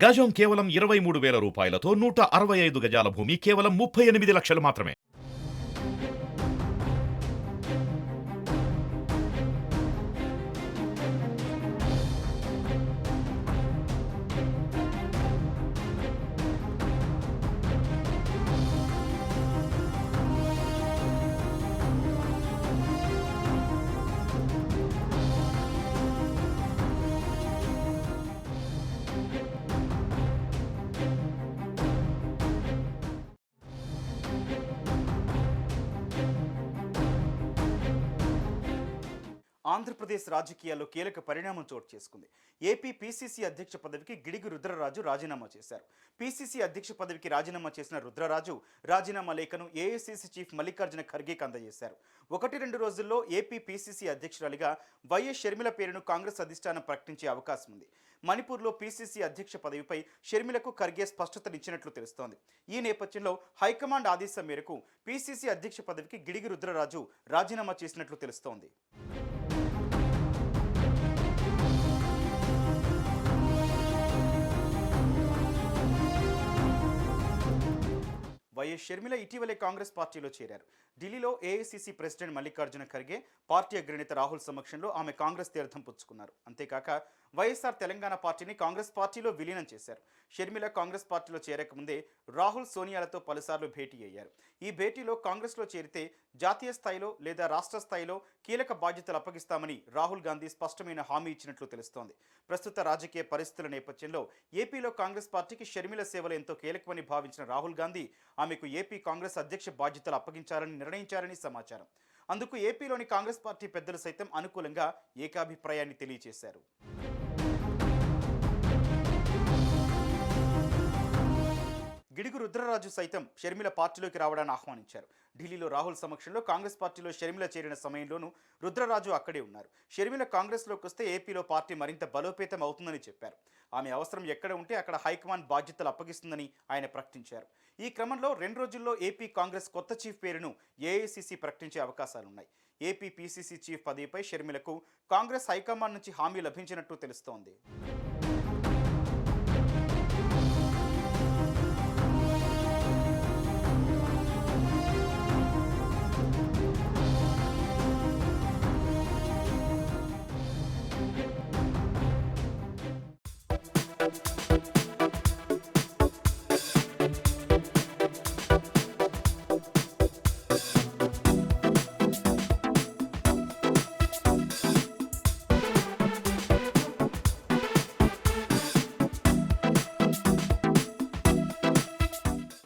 గజం కేవలం 23,000 రూపాయలతో 165 గజాల భూమి కేవలం 38 లక్షలు మాత్రమే. ఆంధ్రప్రదేశ్ రాజకీయాల్లో కీలక పరిణామం చోటు చేసుకుంది. ఏపీ పీసీసీ అధ్యక్ష పదవికి గిడుగు రుద్రరాజు రాజీనామా చేశారు. పీసీసీ అధ్యక్ష పదవికి రాజీనామా చేసిన రుద్రరాజు రాజీనామా లేఖను ఏఐసీసీ చీఫ్ మల్లికార్జున ఖర్గేకి అందజేశారు. 1-2 రోజుల్లో ఏపీ పీసీసీ అధ్యక్షురాలిగా వైఎస్ షర్మిల పేరును కాంగ్రెస్ అధిష్టానం ప్రకటించే అవకాశం ఉంది. మణిపూర్లో పీసీసీ అధ్యక్ష పదవిపై షర్మిలకు ఖర్గే స్పష్టతనిచ్చినట్లు తెలుస్తోంది. ఈ నేపథ్యంలో హైకమాండ్ ఆదేశం మేరకు పీసీసీ అధ్యక్ష పదవికి గిడుగు రుద్రరాజు రాజీనామా చేసినట్లు తెలుస్తోంది. వైఎస్ షర్మిల ఇటీవలే కాంగ్రెస్ పార్టీలో చేరారు. ఢిల్లీలో AICC president Mallikarjuna Kharge, party అగ్రనేత రాహుల్ సమక్షంలో ఆమె కాంగ్రెస్ తీర్థం పుచ్చుకున్నారు. అంతేకాక వైఎస్ఆర్ తెలంగాణ పార్టీని కాంగ్రెస్ పార్టీలో విలీనం చేశారు. షర్మిల కాంగ్రెస్ పార్టీలో చేరకముందే రాహుల్, సోనియాలతో పలుసార్లు భేటీ అయ్యారు. ఈ భేటీలో కాంగ్రెస్లో చేరితే జాతీయ స్థాయిలో లేదా రాష్ట్ర స్థాయిలో కీలక బాధ్యతలు అప్పగిస్తామని రాహుల్ గాంధీ స్పష్టమైన హామీ ఇచ్చినట్లు తెలుస్తోంది. ప్రస్తుత రాజకీయ పరిస్థితుల నేపథ్యంలో ఏపీలో కాంగ్రెస్ పార్టీకి షర్మిల సేవలు ఎంతో కీలకమని భావించిన రాహుల్ గాంధీ ఆమెకు ఏపీ కాంగ్రెస్ అధ్యక్ష బాధ్యతలు అప్పగించాలని నిర్ణయించారని సమాచారం. అందుకు ఏపీలోని కాంగ్రెస్ పార్టీ పెద్దలు సైతం అనుకూలంగా ఏకాభిప్రాయాన్ని తెలియజేశారు. గిడుగు రుద్రరాజు సైతం షర్మిల పార్టీలోకి రావడాన్ని ఆహ్వానించారు. ఢిల్లీలో రాహుల్ సమక్షంలో కాంగ్రెస్ పార్టీలో షర్మిల చేరిన సమయంలోనూ రుద్రరాజు అక్కడే ఉన్నారు. షర్మిల కాంగ్రెస్లోకి వస్తే ఏపీలో పార్టీ మరింత బలోపేతం అవుతుందని చెప్పారు. ఆమె అవసరం ఎక్కడ ఉంటే అక్కడ హైకమాండ్ బాధ్యతలు అప్పగిస్తుందని ఆయన ప్రకటించారు. ఈ క్రమంలో 2 రోజుల్లో ఏపీ కాంగ్రెస్ కొత్త చీఫ్ పేరును ఏఐసీసీ ప్రకటించే అవకాశాలున్నాయి. ఏపీ పీసీసీ చీఫ్ పదవిపై షర్మిలకు కాంగ్రెస్ హైకమాండ్ నుంచి హామీ లభించినట్టు తెలుస్తోంది.